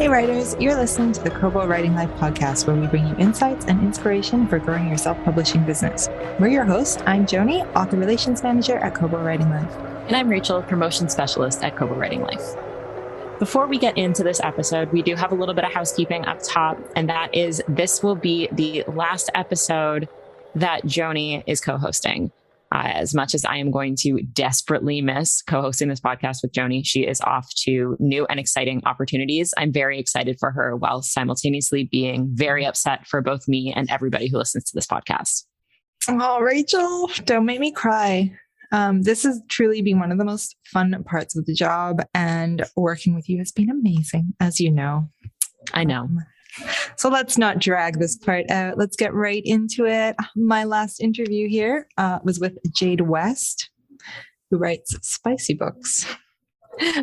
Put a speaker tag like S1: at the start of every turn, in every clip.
S1: Hey writers, you're listening to the Kobo Writing Life podcast, where we bring you insights and inspiration for growing your self-publishing business. We're your hosts. I'm Joni, author relations manager at Kobo Writing Life.
S2: And I'm Rachel, promotion specialist at Kobo Writing Life. Before we get into this episode, we do have a little bit of housekeeping up top, and that is this will be the last episode that Joni is co-hosting. As much as I am going to desperately miss co-hosting this podcast with Joni, she is off to new and exciting opportunities. I'm very excited for her while simultaneously being very upset for both me and everybody who listens to this podcast.
S1: Oh, Rachel, don't make me cry. This has truly been one of the most fun parts of the job, and working with you has been amazing, as you know.
S2: I know.
S1: So let's not drag this part out. Let's get right into it. My last interview here was with Jade West, who writes spicy books.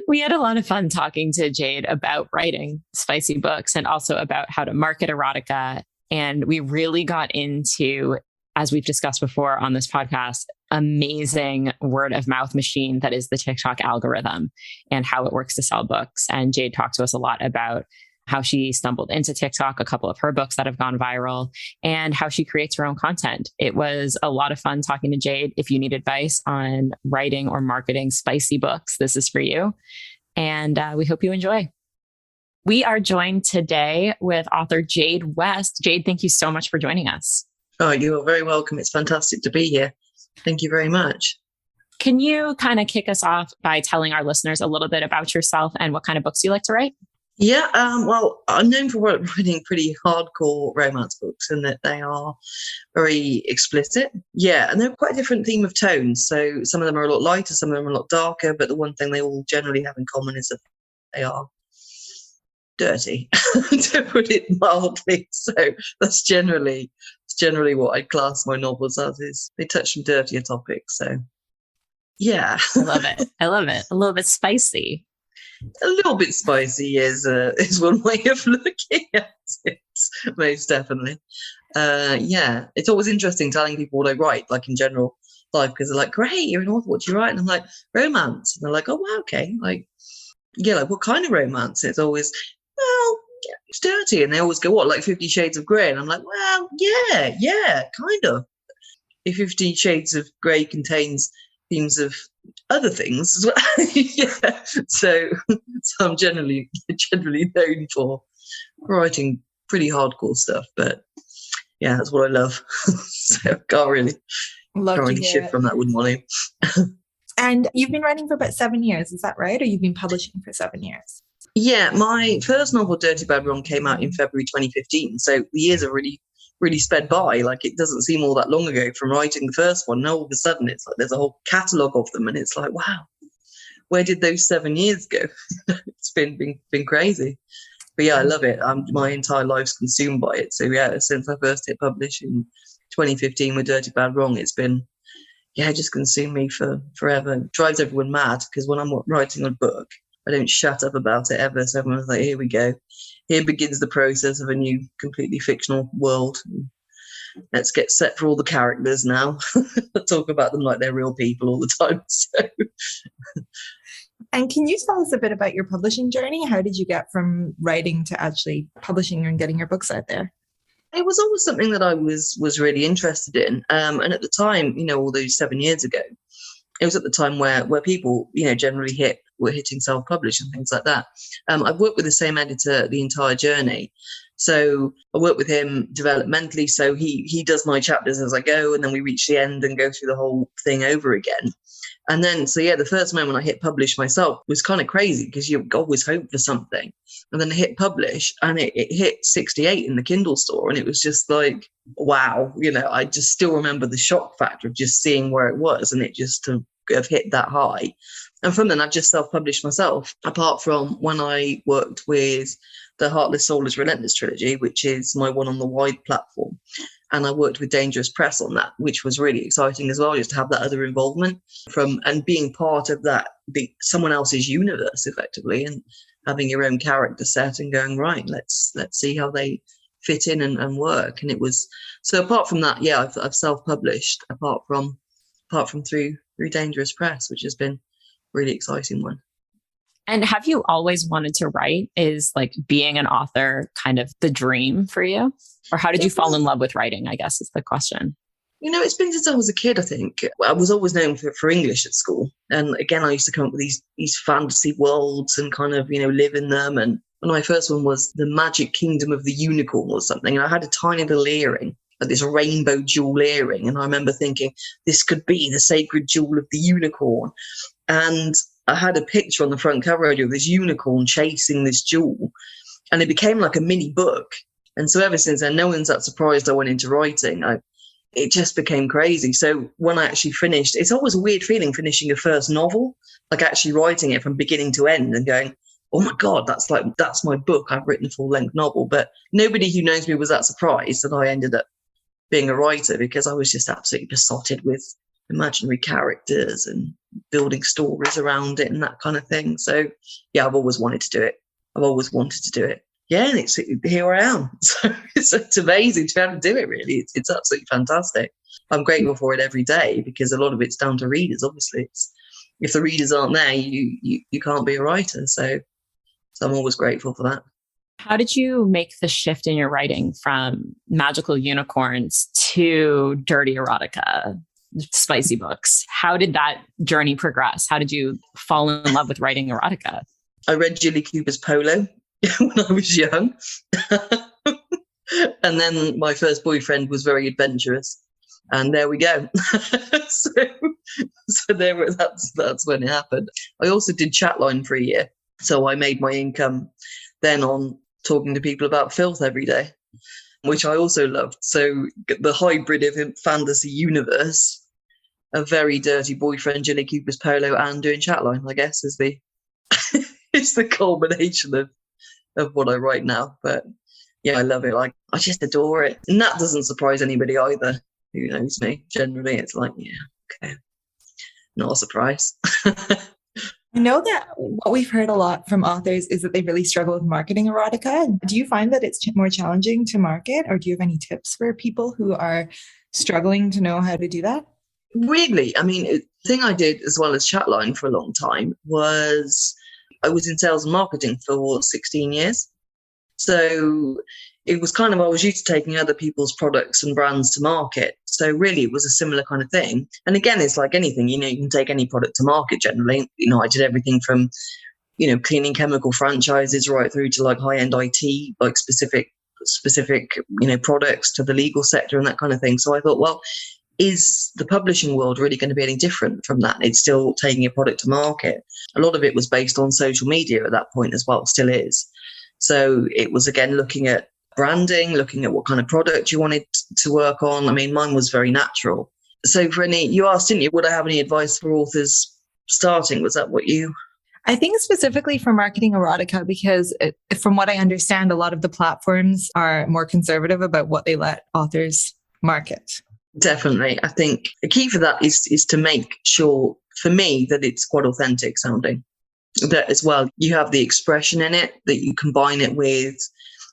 S2: We had a lot of fun talking to Jade about writing spicy books and also about how to market erotica. And we really got into, as we've discussed before on this podcast, amazing word of mouth machine that is the TikTok algorithm and how it works to sell books. And Jade talked to us a lot about how she stumbled into TikTok, a couple of her books that have gone viral, and how she creates her own content. It was a lot of fun talking to Jade. If you need advice on writing or marketing spicy books, this is for you. And we hope you enjoy. We are joined today with author Jade West. Jade, thank you so much for joining us.
S3: Oh, you are very welcome. It's fantastic to be here. Thank you very much.
S2: Can you kind of kick us off by telling our listeners a little bit about yourself and what kind of books you like to write?
S3: Yeah, well, I'm known for writing pretty hardcore romance books, and that they are very explicit. Yeah, and they're quite a different theme of tones. So some of them are a lot lighter, some of them are a lot darker, but the one thing they all generally have in common is that they are dirty, to put it mildly. So that's generally what I'd class my novels as, is they touch some dirtier topics. So yeah.
S2: I love it. I love it. A little bit spicy.
S3: A little bit spicy is one way of looking at it, most definitely. Yeah, it's always interesting telling people what I write, like in general life, because they're like, great, you're an author, what do you write? And I'm like, romance. And they're like, oh, wow, okay. Like, yeah, like what kind of romance? It's always, well, yeah, it's dirty. And they always go, what, like 50 Shades of Grey? And I'm like, well, yeah, kind of. If 50 Shades of Grey contains themes of other things as well. Yeah. So I'm generally known for writing pretty hardcore stuff, but yeah, that's what I love. So I can't really shift from that, wouldn't want to.
S1: And you've been writing for about 7 years, is that right? Or you've been publishing for 7 years?
S3: Yeah, my first novel, Dirty Bad Wrong, came out in February 2015. So the years are really sped by. Like, it doesn't seem all that long ago from writing the first one. And all of a sudden it's like there's a whole catalogue of them, and it's like, wow, where did those 7 years go? It's been crazy. But yeah, I love it. My entire life's consumed by it. So yeah, since I first hit publish in 2015 with Dirty Bad Wrong, it's been, yeah, just consumed me for forever. It drives everyone mad, because when I'm writing a book, I don't shut up about it ever. So everyone's like, here we go. Here begins the process of a new, completely fictional world. Let's get set for all the characters now. I talk about them like they're real people all the time. So.
S1: And can you tell us a bit about your publishing journey? How did you get from writing to actually publishing and getting your books out there?
S3: It was always something that I was really interested in. And at the time, all those 7 years ago, it was at the time where people, generally were hitting self-publish and things like that. I've worked with the same editor the entire journey. So I work with him developmentally. So he does my chapters as I go, and then we reach the end and go through the whole thing over again. And then, so yeah, the first moment I hit publish myself was kind of crazy, because you always hope for something. And then I hit publish, and it hit 68 in the Kindle store. And it was just like, wow, I just still remember the shock factor of just seeing where it was, and it just to have hit that high. And from then I've just self-published myself, apart from when I worked with the Heartless Soulless Relentless trilogy, which is my one on the Wide platform. And I worked with Dangerous Press on that, which was really exciting as well, just to have that other involvement and being part of that, someone else's universe effectively, and having your own character set and going, right, let's see how they fit in and work. And it was, so apart from that, yeah, I've self-published apart from through Dangerous Press, which has been a really exciting one.
S2: And have you always wanted to write? Is like being an author kind of the dream for you? Or how did you fall in love with writing, I guess is the question.
S3: It's been since I was a kid, I think. I was always known for English at school. And again, I used to come up with these fantasy worlds and kind of, live in them. And my first one was The Magic Kingdom of the Unicorn or something. And I had a tiny little earring, like this rainbow jewel earring. And I remember thinking, this could be the sacred jewel of the unicorn. And I had a picture on the front cover of this unicorn chasing this jewel. And it became like a mini book. And so ever since then, no one's that surprised I went into writing. It just became crazy. So when I actually finished, it's always a weird feeling finishing a first novel, like actually writing it from beginning to end and going, oh my God, that's my book. I've written a full length novel. But nobody who knows me was that surprised that I ended up being a writer, because I was just absolutely besotted with imaginary characters and building stories around it and that kind of thing. So yeah, I've always wanted to do it. Yeah, and here I am. So it's amazing to be able to do it, really. It's absolutely fantastic. I'm grateful for it every day, because a lot of it's down to readers, obviously. If the readers aren't there, you can't be a writer. So I'm always grateful for that.
S2: How did you make the shift in your writing from magical unicorns to dirty erotica, spicy books? How did that journey progress? How did you fall in love with writing erotica?
S3: I read Jilly Cooper's Polo when I was young. And then my first boyfriend was very adventurous. And there we go. so that's when it happened. I also did Chatline for a year. So I made my income then on talking to people about filth every day, which I also loved. So the hybrid of a fantasy universe, a very dirty boyfriend, Jilly Cooper's Polo, and doing Chatline, I guess, is the is the culmination of what I write now. But yeah, I love it. Like, I just adore it. And that doesn't surprise anybody either who knows me. Generally, it's like, yeah, okay. Not a surprise.
S1: I know that what we've heard a lot from authors is that they really struggle with marketing erotica. Do you find that it's more challenging to market, or do you have any tips for people who are struggling to know how to do that?
S3: Weirdly, I mean, the thing I did as well as Chatline for a long time was I was in sales and marketing for 16 years. So it was kind of, I was used to taking other people's products and brands to market. So really it was a similar kind of thing. And again, it's like anything, you can take any product to market generally. I did everything from, cleaning chemical franchises right through to like high-end IT, like specific, products to the legal sector and that kind of thing. So I thought, well, is the publishing world really going to be any different from that? It's still taking a product to market. A lot of it was based on social media at that point as well, still is. So it was, again, looking at branding, looking at what kind of product you wanted to work on. I mean, mine was very natural. So you asked, didn't you, would I have any advice for authors starting? Was that what you...
S1: I think specifically for marketing erotica, because from what I understand, a lot of the platforms are more conservative about what they let authors market.
S3: Definitely. I think the key for that is to make sure, for me, that it's quite authentic sounding. That as well, you have the expression in it, that you combine it with...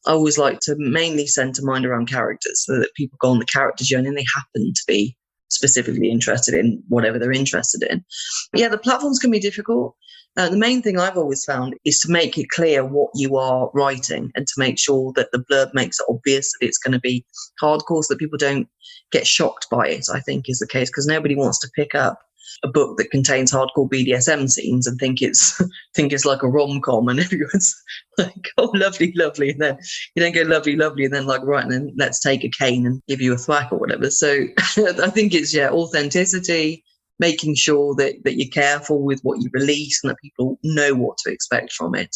S3: I always like to mainly center mind around characters, so that people go on the character journey and they happen to be specifically interested in whatever they're interested in. Yeah, the platforms can be difficult. The main thing I've always found is to make it clear what you are writing, and to make sure that the blurb makes it obvious that it's going to be hardcore, so that people don't get shocked by it, I think is the case, because nobody wants to pick up a book that contains hardcore BDSM scenes and think it's like a rom-com, and everyone's like, oh, lovely, lovely. And then you don't go lovely, lovely, and then like, right, and then let's take a cane and give you a thwack or whatever. So I think it's, authenticity, making sure that you're careful with what you release and that people know what to expect from it.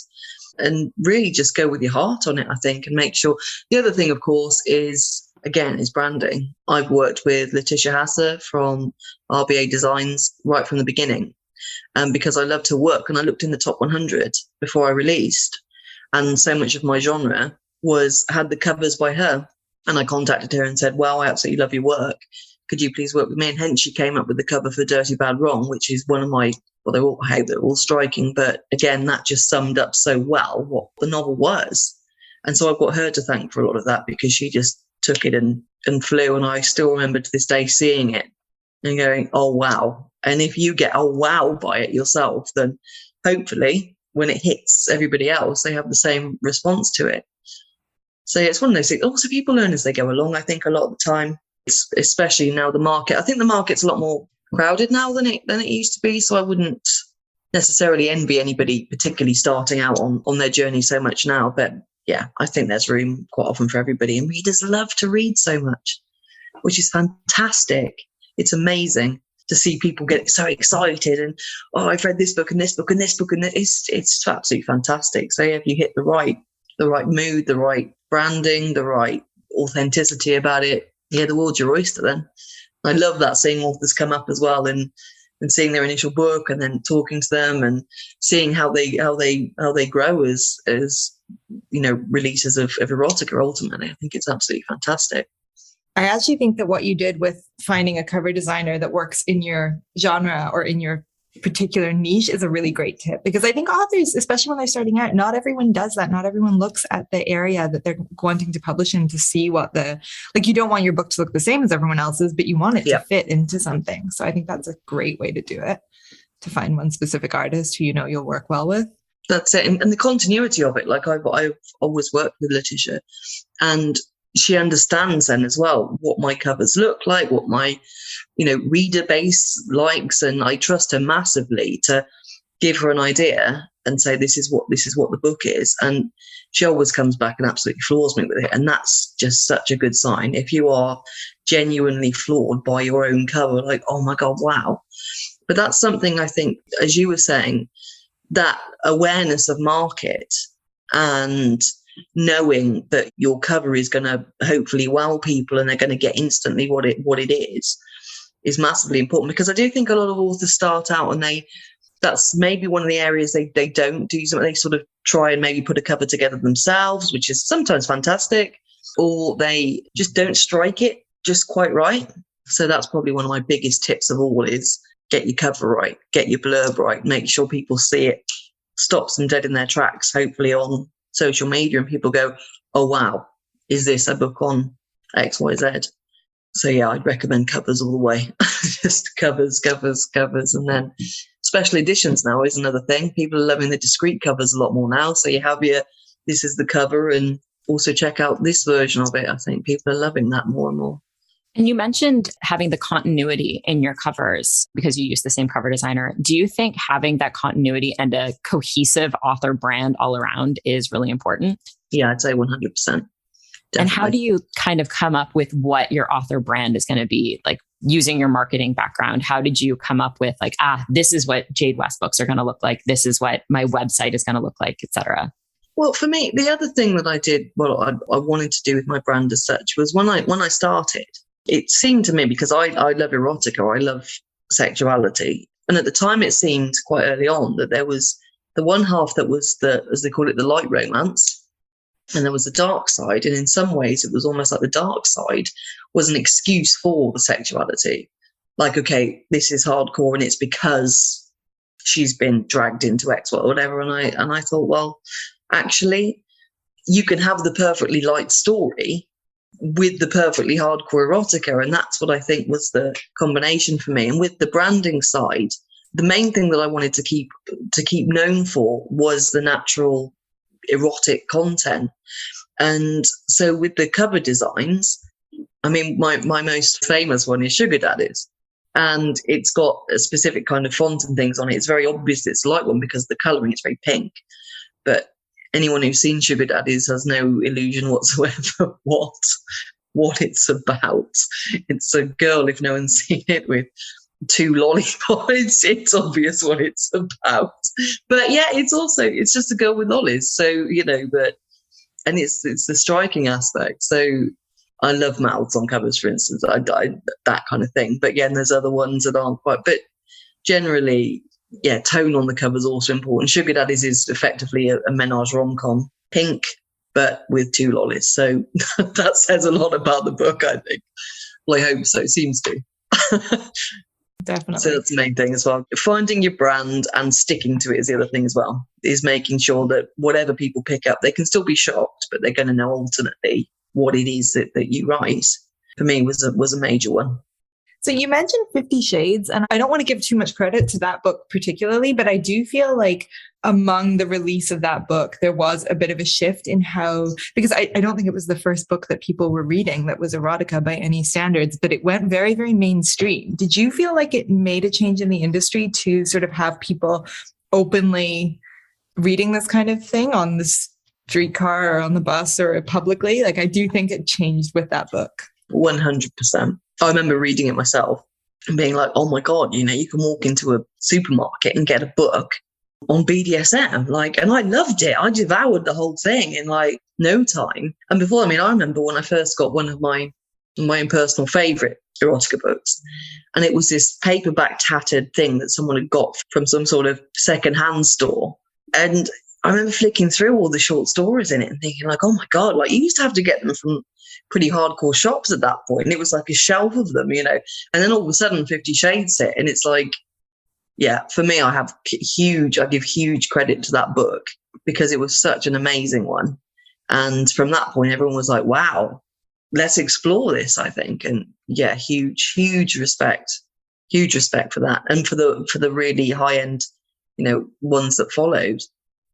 S3: And really just go with your heart on it, I think, and make sure. The other thing, of course, is branding. I've worked with Letitia Hasser from RBA Designs right from the beginning, because I love to work, and I looked in the top 100 before I released, and so much of my genre had the covers by her, and I contacted her and said, well, I absolutely love your work. Could you please work with me? And hence she came up with the cover for Dirty Bad Wrong, which is one of my, well, they're all striking, but again, that just summed up so well what the novel was. And so I've got her to thank for a lot of that, because she just took it and flew. And I still remember to this day seeing it and going, oh, wow. And if you get a wow by it yourself, then hopefully when it hits everybody else, they have the same response to it. So it's one of those things. Also, people learn as they go along, I think, a lot of the time, especially now the market. I think the market's a lot more crowded now than it used to be. So I wouldn't necessarily envy anybody particularly starting out on their journey so much now. But yeah, I think there's room quite often for everybody. And readers love to read so much, which is fantastic. It's amazing to see people get so excited and, oh, I've read this book and this book and this book, and it's absolutely fantastic. So if you hit the right mood, the right branding, the right authenticity about it, yeah, the world's your oyster then. I love that, seeing authors come up as well and seeing their initial book and then talking to them and seeing how they grow as releases of erotica ultimately. I think it's absolutely fantastic.
S1: I actually think that what you did with finding a cover designer that works in your genre or in your particular niche is a really great tip, because I think authors, especially when they're starting out, not everyone does that. Not everyone looks at the area that they're wanting to publish in to see what you don't want your book to look the same as everyone else's, but you want it to fit into something. So I think that's a great way to do it, to find one specific artist who you'll work well with.
S3: That's it. And the continuity of it, like I've always worked with Letitia, and she understands then as well what my covers look like, what my, reader base likes. And I trust her massively to give her an idea and say, this is what the book is. And she always comes back and absolutely floors me with it. And that's just such a good sign. If you are genuinely floored by your own cover, like, oh my God, wow. But that's something I think, as you were saying, that awareness of market and knowing that your cover is going to hopefully wow people and they're going to get instantly what it is massively important. Because I do think a lot of authors start out and that's maybe one of the areas they don't do something. They sort of try and maybe put a cover together themselves, which is sometimes fantastic, or they just don't strike it just quite right. So that's probably one of my biggest tips of all, is get your cover right, get your blurb right, make sure people see it, stops them dead in their tracks, hopefully on social media, and people go, oh wow, is this a book on XYZ? So yeah, I'd recommend covers all the way. Just covers. And then special editions now is another thing. People are loving the discrete covers a lot more now. So you have this is the cover, and also check out this version of it. I think people are loving that more and more.
S2: And you mentioned having the continuity in your covers because you use the same cover designer. Do you think having that continuity and a cohesive author brand all around is really important?
S3: Yeah, I'd say 100%. Definitely.
S2: And how do you kind of come up with what your author brand is going to be? Like, using your marketing background, how did you come up with this is what Jade West books are going to look like, this is what my website is going to look like, etc.?
S3: Well, for me, the other thing that I did, I wanted to do with my brand as such, was when I started, it seemed to me, because I love erotica, I love sexuality. And at the time, it seemed quite early on that there was the one half that was as they call it, the light romance. And there was the dark side. And in some ways, it was almost like the dark side was an excuse for the sexuality. Like, okay, this is hardcore and it's because she's been dragged into X or whatever. And I thought, well, actually, you can have the perfectly light story with the perfectly hardcore erotica. And that's what I think was the combination for me. And with the branding side, the main thing that I wanted to keep known for was the natural erotic content. And so with the cover designs, I mean, my most famous one is Sugar Daddies. And it's got a specific kind of font and things on it. It's very obvious it's a light one because the colouring is very pink. But anyone who's seen Sugar Daddies has no illusion whatsoever what it's about. It's a girl, if no one's seen it, with two lollipops. It's obvious what it's about. But yeah, it's just a girl with lollies. So, and it's the striking aspect. So I love mouths on covers, for instance. I that kind of thing. But yeah, and there's other ones that aren't quite. But generally, yeah, tone on the cover is also important. Sugar Daddies is effectively a menage rom-com, pink, but with two lollies. So that says a lot about the book, I think. Well, I hope so. It seems to.
S1: Definitely.
S3: So that's the main thing as well. Finding your brand and sticking to it is the other thing as well, is making sure that whatever people pick up, they can still be shocked, but they're going to know ultimately what it is that you write. For me, was a major one.
S1: So you mentioned 50 Shades, and I don't want to give too much credit to that book particularly, but I do feel like among the release of that book, there was a bit of a shift in how, because I don't think it was the first book that people were reading that was erotica by any standards, but it went very, very mainstream. Did you feel like it made a change in the industry to sort of have people openly reading this kind of thing on the streetcar or on the bus or publicly? Like, I do think it changed with that book.
S3: 100%. I remember reading it myself and being like, oh my God, you can walk into a supermarket and get a book on BDSM. And I loved it. I devoured the whole thing in no time. And before, I remember when I first got one of my own personal favorite erotica books, and it was this paperback tattered thing that someone had got from some sort of secondhand store. And I remember flicking through all the short stories in it and thinking oh my God, you used to have to get them from pretty hardcore shops at that point. And it was like a shelf of them, And then all of a sudden 50 Shades hit, and it's yeah, for me, I give huge credit to that book because it was such an amazing one. And from that point, everyone was like, wow, let's explore this, I think. And yeah, huge respect for that. And for the really high end, ones that followed.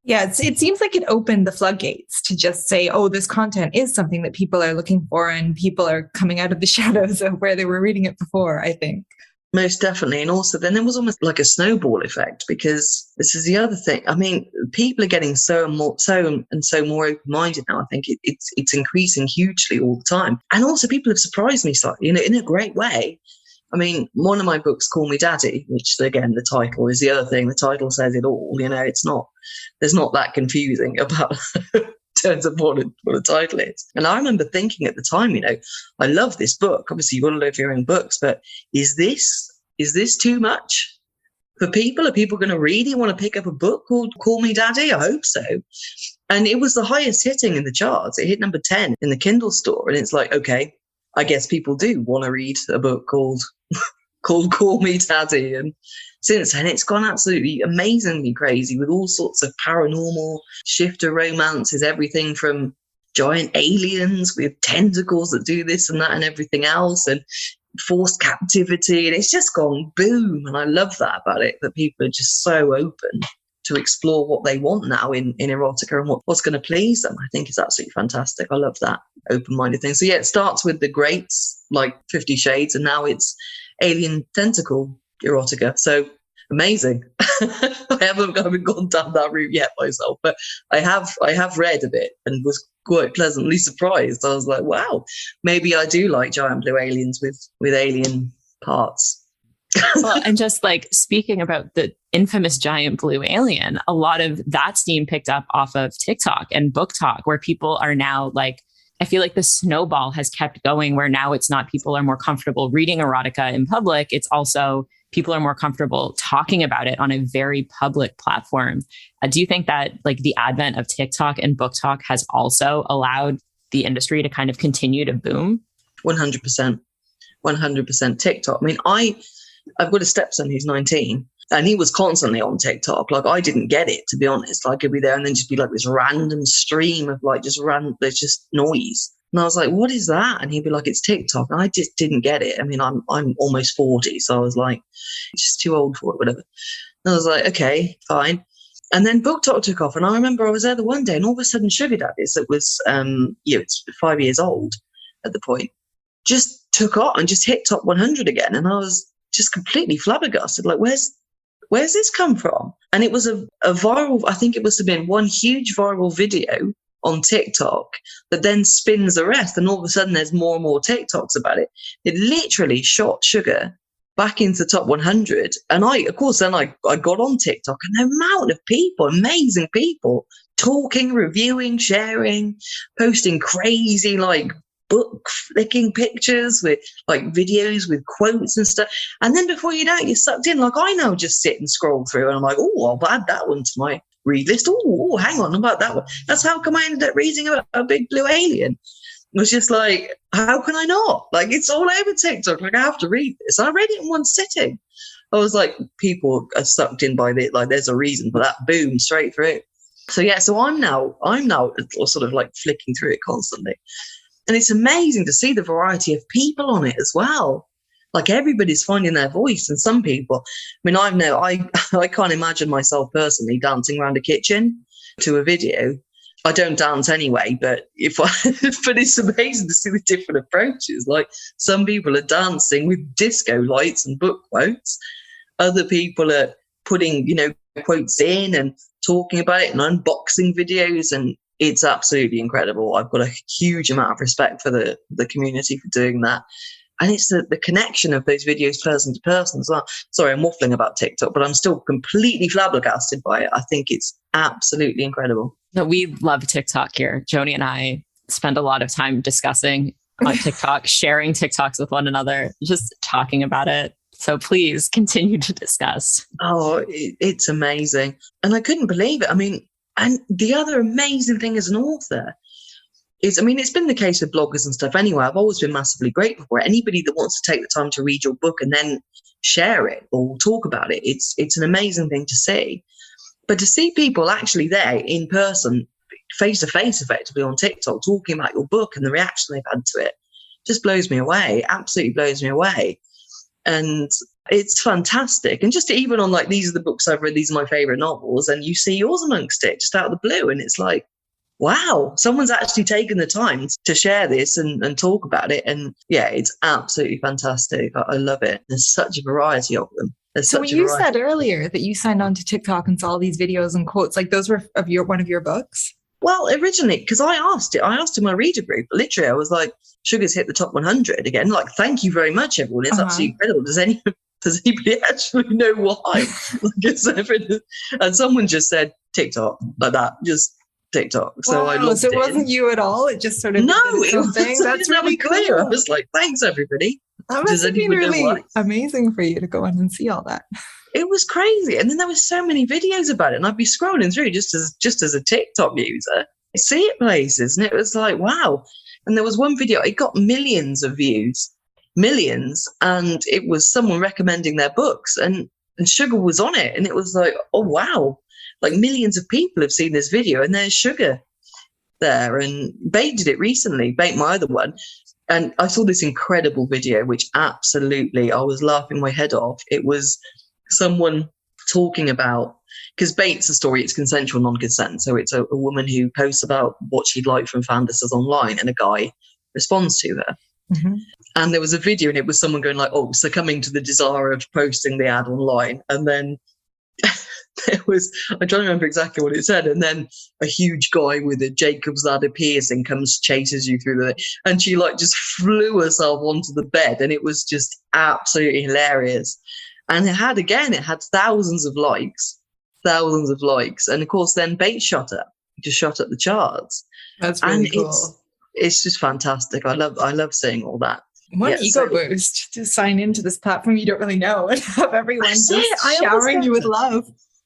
S1: Yeah, it seems like it opened the floodgates to just say, oh, this content is something that people are looking for, and people are coming out of the shadows of where they were reading it before, I think.
S3: Most definitely. And also then there was almost like a snowball effect, because this is the other thing. People are getting so more open-minded now. I think it's increasing hugely all the time. And also people have surprised me slightly, in a great way. One of my books, Call Me Daddy, which again, the title is the other thing. The title says it all. There's not that confusing about terms of what a title is. And I remember thinking at the time, I love this book. Obviously, you've got to love your own books, but is this too much for people? Are people going to really want to pick up a book called Call Me Daddy? I hope so. And it was the highest hitting in the charts. It hit number 10 in the Kindle store. And it's okay, I guess people do want to read a book called Call Me Daddy. And since then, it's gone absolutely amazingly crazy with all sorts of paranormal shifter romances, everything from giant aliens with tentacles that do this and that and everything else, and forced captivity. And it's just gone boom. And I love that about it, that people are just so open to explore what they want now in erotica and what's going to please them. I think it's absolutely fantastic. I love that open-minded thing. So yeah, it starts with the greats like 50 Shades, and now it's alien tentacle erotica. So amazing. I haven't gone down that route yet myself, but I have read a bit and was quite pleasantly surprised. I was like, wow, maybe I do like giant blue aliens with alien parts.
S2: Well, and just speaking about the infamous giant blue alien, a lot of that steam picked up off of TikTok and Book Talk, where people are now I feel like the snowball has kept going, where now it's not people are more comfortable reading erotica in public. It's also people are more comfortable talking about it on a very public platform. Do you think that the advent of TikTok and Book Talk has also allowed the industry to kind of continue to boom?
S3: 100%. 100% TikTok. I've got a stepson who's 19, and he was constantly on TikTok. I didn't get it, to be honest. He'd be there and then just be this random stream of there's just noise. And I was like, what is that? And he'd be like, it's TikTok. And I just didn't get it. I'm almost 40. So I was like, just too old for it, whatever. And I was like, okay, fine. And then Book Talk took off. And I remember I was there the one day, and all of a sudden Sugar Daddies, that was, it's 5 years old at the point, just took off and just hit top 100 again. And I was just completely flabbergasted. Where's this come from? And it was a viral, I think it must have been one huge viral video on TikTok that then spins the rest. And all of a sudden there's more and more TikToks about it. It literally shot Sugar back into the top 100. And I got on TikTok, and the amount of people, amazing people, talking, reviewing, sharing, posting crazy book flicking pictures with videos with quotes and stuff. And then before you know it, you're sucked in. I now just sit and scroll through, and I'm like, oh, I'll add that one to my read list. Oh, hang on about that one. That's how come I ended up reading about a big blue alien. It was just how can I not? It's all over TikTok. I have to read this. And I read it in one sitting. I was like, people are sucked in by it. There's a reason for that. Boom, straight through it. So yeah, so I'm now sort of flicking through it constantly. And it's amazing to see the variety of people on it as well. Like everybody's finding their voice. And some people, I mean, I can't imagine myself personally dancing around a kitchen to a video. I don't dance anyway, but but it's amazing to see the different approaches. Like some people are dancing with disco lights and book quotes. Other people are putting, quotes in and talking about it and unboxing videos. And it's absolutely incredible. I've got a huge amount of respect for the community for doing that. And it's the connection of those videos person to person as well. Sorry, I'm waffling about TikTok, but I'm still completely flabbergasted by it. I think it's absolutely incredible.
S2: No, we love TikTok here. Joni and I spend a lot of time discussing on TikTok, sharing TikToks with one another, just talking about it. So please continue to discuss.
S3: Oh, it's amazing. And I couldn't believe it. I mean, and the other amazing thing as an author is, I mean, it's been the case with bloggers and stuff anyway. I've always been massively grateful for it. Anybody that wants to take the time to read your book and then share it or talk about it, it's an amazing thing to see. But to see people actually there in person, face to face, effectively on TikTok, talking about your book and the reaction they've had to it, just blows me away. Absolutely blows me away. And it's fantastic. And just even on like, these are the books I've read, these are my favorite novels, and you see yours amongst it just out of the blue. And it's like, wow, someone's actually taken the time to share this and talk about it. And yeah, it's absolutely fantastic. I love it. There's such a variety of them.
S1: So when you said earlier that you signed on to TikTok and saw all these videos and quotes, like those were of one of your books?
S3: Well, originally, because I asked in my reader group, literally, I was like, Sugar's hit the top 100 again. Like, thank you very much, everyone. It's absolutely incredible. Does anybody actually know why? And someone just said TikTok, like that, just TikTok. So I loved
S1: so it wasn't you at all? It just sort of
S3: That's really clear. Cool. I was like, thanks, everybody.
S1: That must have been really amazing for you to go in and see all that.
S3: It was crazy. And then there were so many videos about it. And I'd be scrolling through just as a TikTok user, see it places. And it was like, wow. And there was one video, it got millions of views, millions. And it was someone recommending their books. And Sugar was on it. And it was like, oh, wow. Like millions of people have seen this video. And there's Sugar there. And Bate did it recently, Bate, my other one. And I saw this incredible video, which absolutely, I was laughing my head off. It was someone talking about, because Bate's a story, it's consensual non-consent. So it's a woman who posts about what she'd like from fantasy online, and a guy responds to her. Mm-hmm. And there was a video, and it was someone going like, oh, succumbing to the desire of posting the ad online. And then there was, I'm trying to remember exactly what it said. And then a huge guy with a Jacob's ladder piercing chases you through and she like just flew herself onto the bed. And it was just absolutely hilarious. And it had thousands of likes. And of course, then Bate shot up the charts.
S1: That's really cool.
S3: It's just fantastic. I love seeing all that.
S1: What ego boost to sign into this platform you don't really know and have everyone just showering you with love.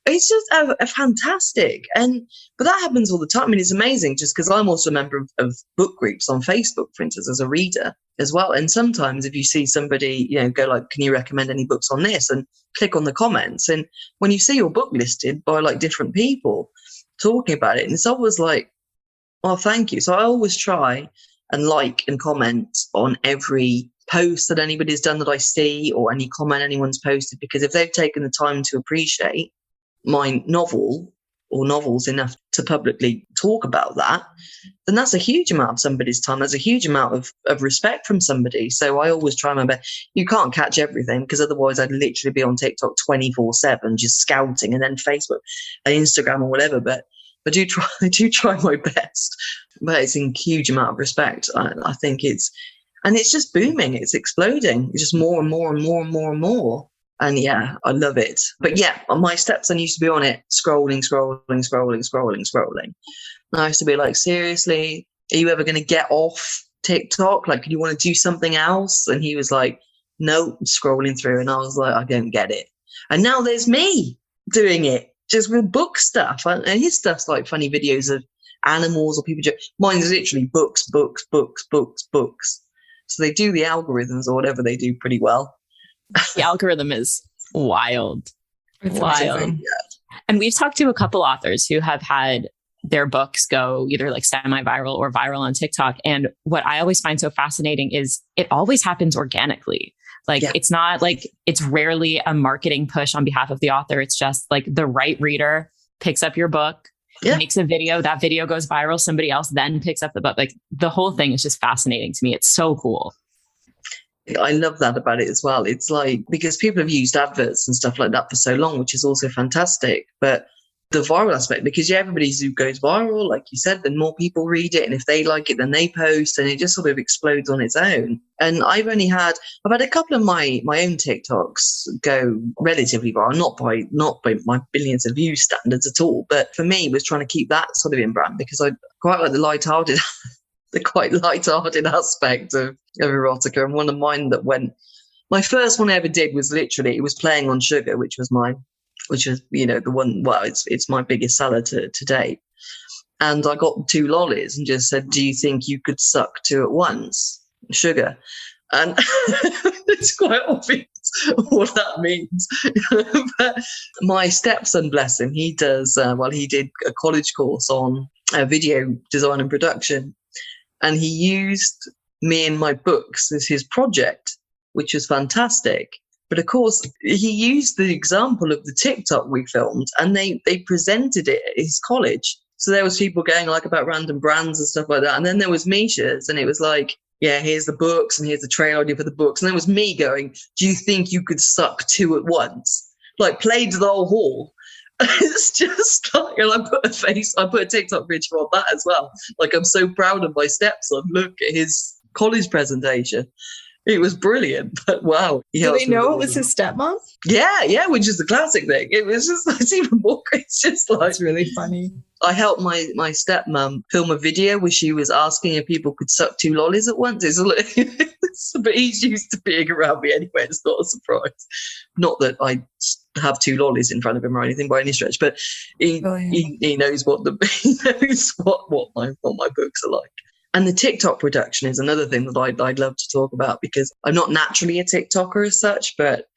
S3: It's just a fantastic. But that happens all the time. I mean, it's amazing just because I'm also a member of book groups on Facebook, for instance, as a reader as well. And sometimes if you see somebody, go like, can you recommend any books on this? And click on the comments. And when you see your book listed by like different people talking about it, and it's always like, oh, thank you. So I always try and like and comment on every post that anybody's done that I see, or any comment anyone's posted, because if they've taken the time to appreciate my novel or novels enough to publicly talk about that, then that's a huge amount of somebody's time. There's a huge amount of respect from somebody. So I always try my best. You can't catch everything, because otherwise I'd literally be on TikTok 24/7 just scouting, and then Facebook and Instagram or whatever. But I do try my best. But it's a huge amount of respect. I think it's just booming. It's exploding. It's just more and more and more and more and more. And yeah, I love it. But yeah, on my stepson used to be on it, scrolling. And I used to be like, seriously, are you ever going to get off TikTok? Like, do you want to do something else? And he was like, no, scrolling through. And I was like, I don't get it. And now there's me doing it, just with book stuff. And his stuff's like funny videos of animals or people. Mine's literally books. So they do the algorithms or whatever they do pretty well.
S2: The algorithm is wild.
S1: It's wild.
S2: And we've talked to a couple authors who have had their books go either like semi-viral or viral on TikTok. And what I always find so fascinating is it always happens organically. Like,
S3: Yeah.
S2: it's not like, it's rarely a marketing push on behalf of the author. It's just like the right reader picks up your book, makes a video, that video goes viral, somebody else then picks up the book. Like, the whole thing is just fascinating to me. It's so cool.
S3: I love that about it as well. It's like, because people have used adverts and stuff like that for so long, which is also fantastic. But the viral aspect, because everybody who goes viral, like you said, then more people read it. And if they like it, then they post, and it just sort of explodes on its own. And I've had a couple of my own TikToks go relatively viral, not by my billions of views standards at all. But for me, it was trying to keep that sort of in brand, because I quite like the lighthearted, the quite lighthearted aspect of erotica. And one of mine that my first one I ever did was literally, it was playing on sugar, which was, the one, well, it's my biggest seller to date. And I got 2 lollies and just said, do you think you could suck 2 at once? Sugar. And it's quite obvious what that means. But my stepson, bless him, he does, he did a college course on video design and production. And he used me and my books as his project, which was fantastic. But of course, he used the example of the TikTok we filmed, and they presented it at his college. So there was people going like about random brands and stuff like that. And then there was Misha's, and it was like, yeah, here's the books and here's the trailer idea for the books. And there was me going, do you think you could suck 2 at once? Like, played to the whole hall. It's just like, and I put a TikTok picture on that as well. Like, I'm so proud of my stepson. Look at his college presentation. It was brilliant, but wow.
S1: Do they know it was his stepmom?
S3: Yeah, which is the classic thing. It was just, it's even more, it's just like.
S1: It's really funny.
S3: I helped my stepmom film a video where she was asking if people could suck 2 lollies at once. But he's used to being around me anyway. It's not a surprise. Not that I have 2 lollies in front of him or anything by any stretch, but he knows what my books are like. And the TikTok production is another thing that I'd love to talk about, because I'm not naturally a TikToker as such, but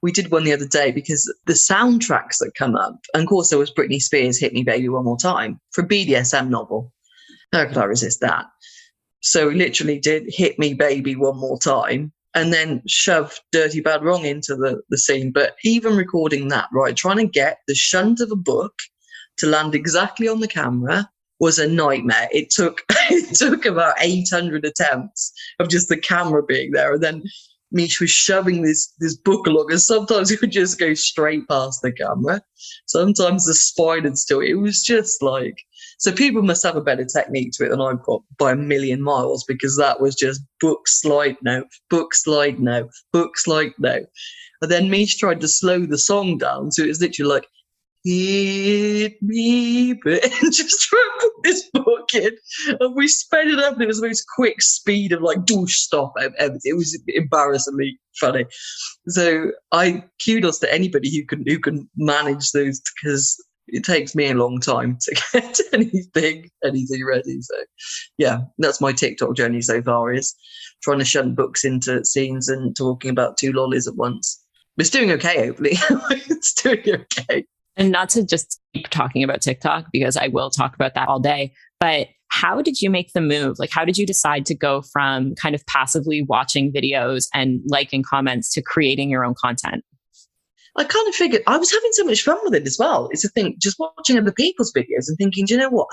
S3: we did one the other day because the soundtracks that come up, and of course there was Britney Spears' Hit Me Baby One More Time for a BDSM novel. How could I resist that? So we literally did Hit Me Baby One More Time and then shoved Dirty Bad Wrong into the scene. But even recording that, right, trying to get the shunt of a book to land exactly on the camera was a nightmare. It took about 800 attempts of just the camera being there. And then Mish was shoving this book along, and sometimes it would just go straight past the camera. Sometimes the spine would still. It was just like, so people must have a better technique to it than I've got by a million miles, because that was just book slide note, book slide note, book slide note. And then Mish tried to slow the song down, so it was literally like, hit me, and just try to put this book in. And we sped it up, and it was the most quick speed of like, doosh, stop, everything. It was embarrassingly funny. So kudos to anybody who can manage those, because it takes me a long time to get anything ready. So yeah, that's my TikTok journey so far, is trying to shunt books into scenes and talking about 2 lollies at once. But it's doing okay, hopefully. It's doing okay.
S2: And not to just keep talking about TikTok, because I will talk about that all day, but how did you make the move? Like, how did you decide to go from kind of passively watching videos and liking comments to creating your own content?
S3: I kind of figured I was having so much fun with it as well. It's a thing, just watching other people's videos and thinking, do you know what?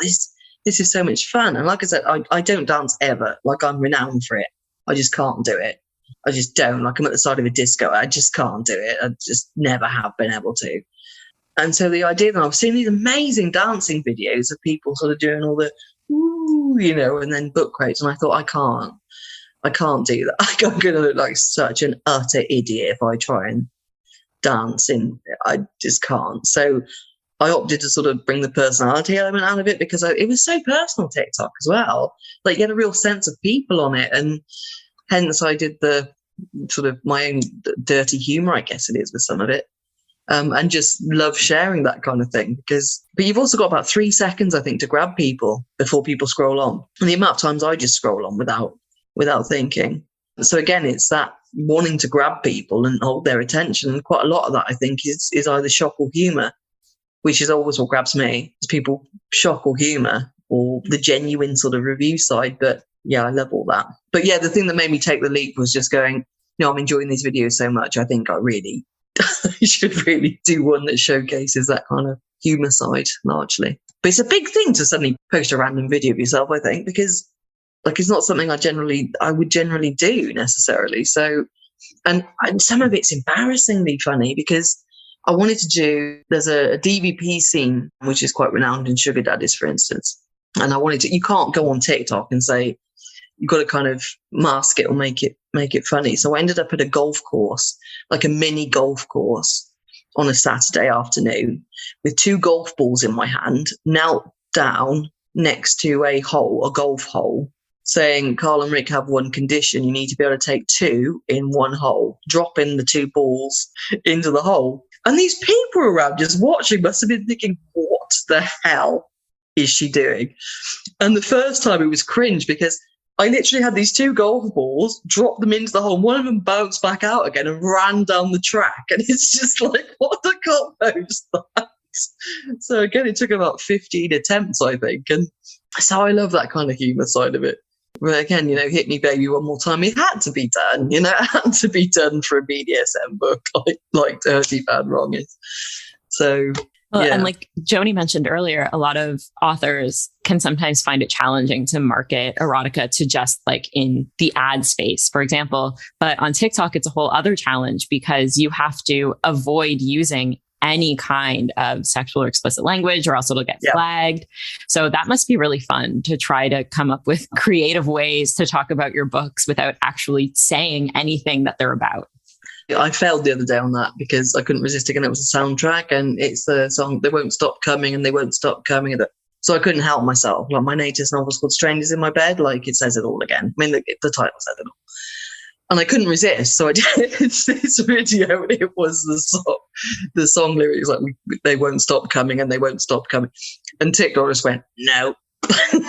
S3: This is so much fun. And like I said, I don't dance ever. Like, I'm renowned for it. I just can't do it. I just don't. Like, I'm at the side of a disco. I just can't do it. I just never have been able to. And so the idea that I've seen these amazing dancing videos of people sort of doing all the, ooh, and then book quotes. And I thought, I can't do that. I'm going to look like such an utter idiot if I try and dance in. I just can't. So I opted to sort of bring the personality element out of it, because it was so personal, TikTok as well. Like, you had a real sense of people on it. And hence I did the sort of my own dirty humor, I guess it is, with some of it. And just love sharing that kind of thing, but you've also got about 3 seconds, I think, to grab people before people scroll on. And the amount of times I just scroll on without thinking. So again, it's that wanting to grab people and hold their attention. And quite a lot of that, I think, is either shock or humor, which is always what grabs me, is people shock or humor, or the genuine sort of review side. But yeah, I love all that. But yeah, the thing that made me take the leap was just going, I'm enjoying these videos so much. I think I really should really do one that showcases that kind of humor side largely. But it's a big thing to suddenly post a random video of yourself, I think, because like it's not something I would generally do necessarily. So, and some of it's embarrassingly funny because I wanted to do, there's a DVP scene, which is quite renowned in sugar daddies, for instance. And I wanted to, you can't go on TikTok and say, you've got to kind of mask it or make it funny. So I ended up at a golf course, like a mini golf course on a Saturday afternoon with 2 golf balls in my hand, knelt down next to a golf hole, saying, Carl and Rick have one condition. You need to be able to take 2 in one hole, dropping the 2 balls into the hole. And these people around just watching must have been thinking, what the hell is she doing? And the first time it was cringe because I literally had these 2 golf balls, dropped them into the hole, and one of them bounced back out again and ran down the track. And it's just like, what the compost that? So again, it took about 15 attempts, I think. And so I love that kind of humour side of it. But again, hit me baby one more time. It had to be done, it had to be done for a BDSM book like Dirty Bad Wrong is. So,
S2: well,
S3: yeah.
S2: And like Joni mentioned earlier, a lot of authors can sometimes find it challenging to market erotica to just like in the ad space, for example. But on TikTok, it's a whole other challenge because you have to avoid using any kind of sexual or explicit language or else it'll get flagged. So that must be really fun to try to come up with creative ways to talk about your books without actually saying anything that they're about.
S3: I failed the other day on that because I couldn't resist again. It was a soundtrack and it's the song They Won't Stop Coming and They Won't Stop Coming. So I couldn't help myself. Like my latest novel is called Strangers in My Bed. Like it says it all again. I mean, the title says it all. And I couldn't resist. So I did this video and it was the song lyrics like, they won't stop coming and they won't stop coming. And TikTok just went, no,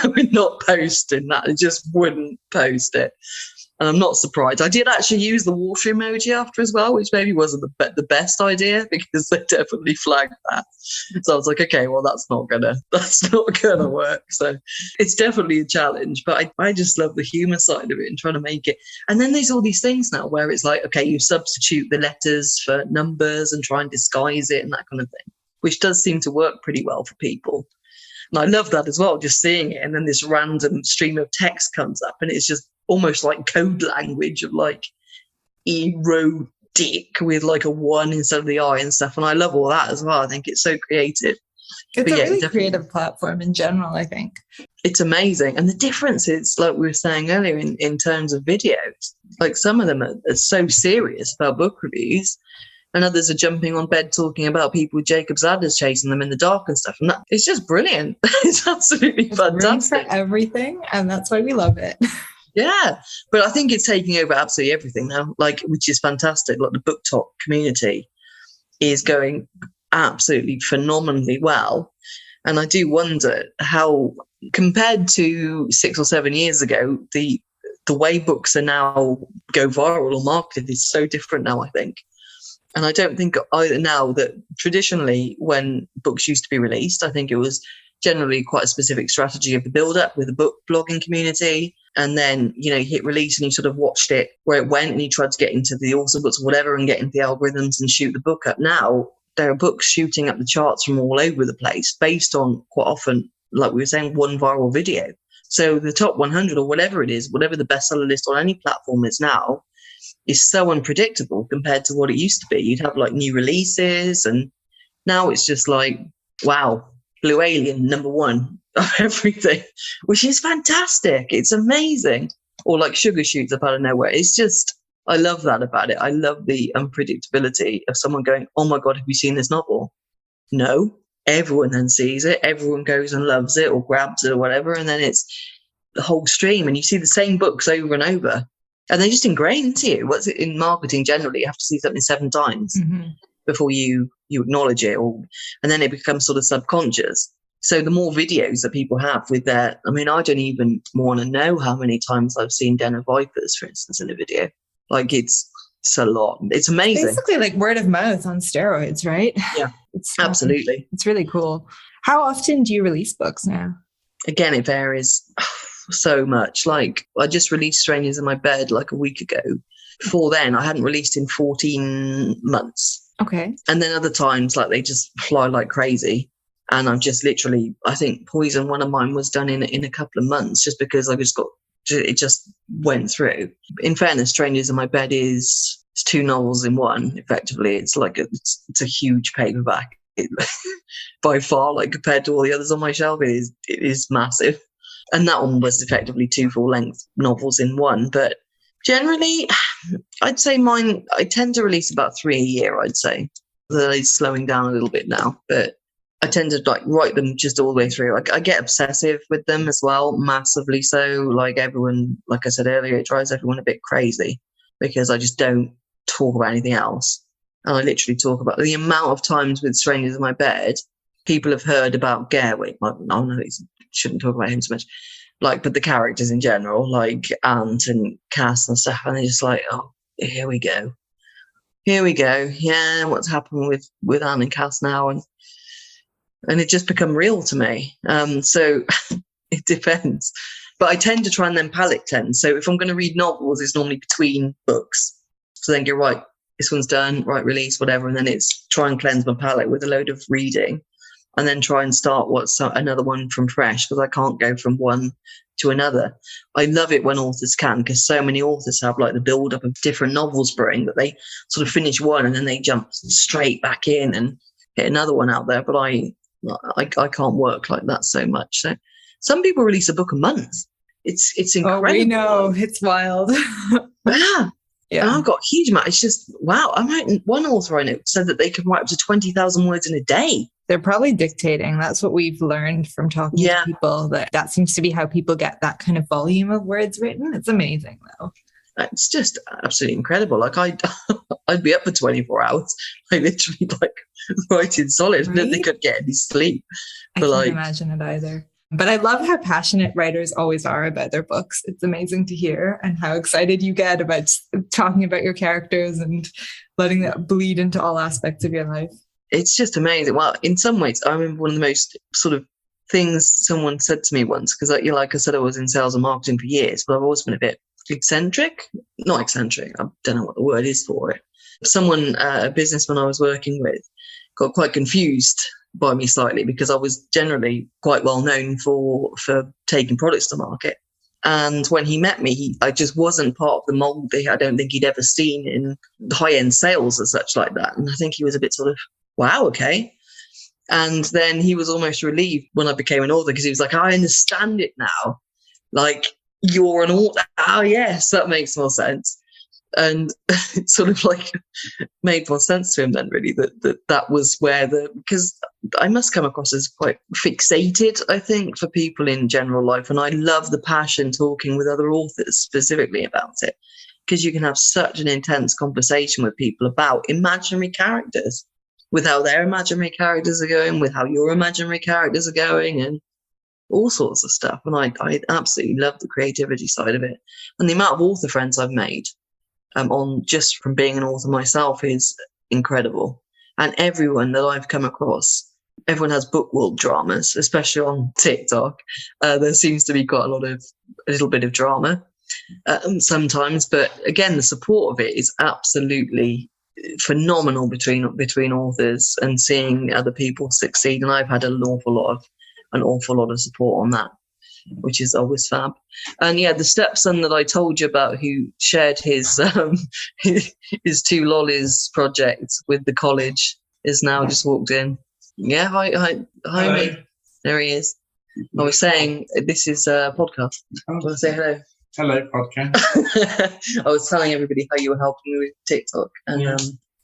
S3: we're not posting that. It just wouldn't post it. And I'm not surprised. I did actually use the water emoji after as well, which maybe wasn't the best idea because they definitely flagged that. So I was like, okay, well, that's not gonna work. So it's definitely a challenge, but I just love the humor side of it and trying to make it. And then there's all these things now where it's like, okay, you substitute the letters for numbers and try and disguise it and that kind of thing, which does seem to work pretty well for people. And I love that as well, just seeing it. And then this random stream of text comes up and it's just almost like code language of like erotic with like a 1 instead of the I and stuff. And I love all that as well. I think it's so creative.
S1: It's a really creative platform in general, I think.
S3: It's amazing. And the difference is, like we were saying earlier, in terms of videos, like some of them are so serious about book reviews. And others are jumping on bed talking about people with Jacob's ladders chasing them in the dark and stuff. And it's just brilliant. It's absolutely fantastic.
S1: Room for everything. And that's why we love it.
S3: Yeah. But I think it's taking over absolutely everything now, like, which is fantastic. Like the book talk community is going absolutely phenomenally well. And I do wonder how, compared to 6 or 7 years ago, the way books are now go viral or marketed is so different now, I think. And I don't think either now that traditionally when books used to be released, I think it was generally quite a specific strategy of the build-up with the book blogging community. And then, you hit release and you sort of watched it where it went and you tried to get into the author books or whatever and get into the algorithms and shoot the book up. Now, there are books shooting up the charts from all over the place based on quite often, like we were saying, one viral video. So the top 100 or whatever it is, whatever the bestseller list on any platform is now, is so unpredictable compared to what it used to be. You'd have like new releases and now it's just like, wow, Blue Alien, #1 of everything, which is fantastic. It's amazing. Or like Sugar Shoots up out of nowhere. It's just, I love that about it. I love the unpredictability of someone going, oh my God, have you seen this novel? No. Everyone then sees it. Everyone goes and loves it or grabs it or whatever. And then it's the whole stream and you see the same books over and over. And they just ingrain into you. What's it in marketing generally? You have to see something 7 times before you acknowledge it, and then it becomes sort of subconscious. So the more videos that people have with their, I mean, I don't even want to know how many times I've seen Den of Vipers, for instance, in a video. Like it's a lot. It's amazing.
S1: Basically like word of mouth on steroids, right?
S3: Yeah, absolutely.
S1: It's really cool. How often do you release books now?
S3: Again, it varies. so much. Like, I just released Strangers in My Bed like a week ago. Before then, I hadn't released in 14 months.
S1: Okay.
S3: And then other times, like, they just fly like crazy. And I'm just literally, I think Poison, one of mine was done in a couple of months, just because it just went through. In fairness, Strangers in My Bed it's 2 novels in one, effectively. It's like it's a huge paperback. By far, like, compared to all the others on my shelf, it is massive. And that one was effectively 2 full-length novels in one. But generally, I'd say mine, I tend to release about 3 a year, I'd say. They're slowing down a little bit now, but I tend to like write them just all the way through. I get obsessive with them as well, massively so. Like everyone, like I said earlier, it drives everyone a bit crazy because I just don't talk about anything else. And I literally talk about the amount of times with Strangers in My Bed, people have heard about Gerwig. Oh no, shouldn't talk about him so much. Like, but the characters in general, like Ant and Cass and stuff, and they're just like, oh, here we go. Yeah, what's happened with Ant and Cass now? And it just become real to me. So it depends. But I tend to try and then palate cleanse. So if I'm going to read novels, it's normally between books. So then go, right, this one's done, right, release, whatever. And then it's try and cleanse my palate with a load of reading. And then try and start another one from fresh, because I can't go from one to another. I love it when authors can, because so many authors have like the build-up of different novels brewing that they sort of finish one and then they jump straight back in and hit another one out there. But I can't work like that so much. So some people release a book a month. It's incredible.
S1: Oh, we know. It's wild.
S3: Yeah.
S1: Yeah.
S3: And I've got a huge amount. It's just, wow. One author I know said that they could write up to 20,000 words in a day.
S1: They're probably dictating. That's what we've learned from talking to people, that seems to be how people get that kind of volume of words written. It's amazing, though.
S3: It's just absolutely incredible. Like, I'd be up for 24 hours. I literally writing solid. Right? I don't think I'd get any sleep.
S1: I can't imagine it either. But I love how passionate writers always are about their books. It's amazing to hear, and how excited you get about talking about your characters and letting that bleed into all aspects of your life. It's
S3: just amazing. Well, in some ways, I remember one of the most sort of things someone said to me once, because like I said, I was in sales and marketing for years, but I've always been a bit eccentric. Not eccentric, I don't know what the word is for it. Someone, a businessman I was working with, got quite confused by me slightly, because I was generally quite well known for taking products to market. And when he met me, I just wasn't part of the mold that I don't think he'd ever seen in high-end sales as such like that. And I think he was a bit sort of, wow, okay. And then he was almost relieved when I became an author, because he was like, I understand it now. Like, you're an author. Oh, yes, that makes more sense. And it sort of like made more sense to him then, really, that was where because I must come across as quite fixated, I think, for people in general life. And I love the passion talking with other authors specifically about it, because you can have such an intense conversation with people about imaginary characters, with how their imaginary characters are going, with how your imaginary characters are going, and all sorts of stuff. And I absolutely love the creativity side of it. And the amount of author friends I've made on just from being an author myself is incredible. And everyone that I've come across, everyone has book world dramas, especially on TikTok. There seems to be quite a little bit of drama sometimes, but again, the support of it is absolutely phenomenal between authors, and seeing other people succeed. And I've had an awful lot of support on that, which is always fab. And yeah, the stepson that I told you about, who shared his his 2 lollies project with the college, is now just walked in. Yeah, hi, mate. There he is. I was saying this is a podcast. I want to say hello.
S4: Hello, podcast.
S3: I was telling everybody how you were helping me with TikTok and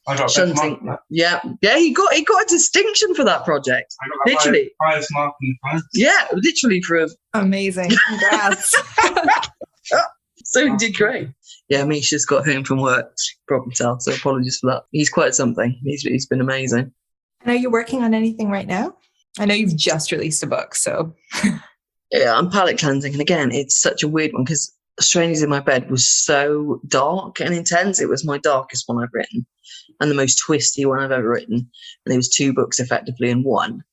S4: I got
S3: shunting. Yeah, he got a distinction for that project.
S4: I got
S3: literally
S4: highest mark in the class.
S3: Yeah, literally for
S1: amazing. Congrats.
S3: So he did great. Yeah, Misha's got home from work. Probably tell. So apologies for that. He's quite something. He's been amazing.
S1: And are you working on anything right now? I know you've just released a book, so.
S3: Yeah, I'm palette cleansing, and again, it's such a weird one, because Strangers in My Bed was so dark and intense. It was my darkest one I've written, and the most twisty one I've ever written. And there was 2 books effectively in one.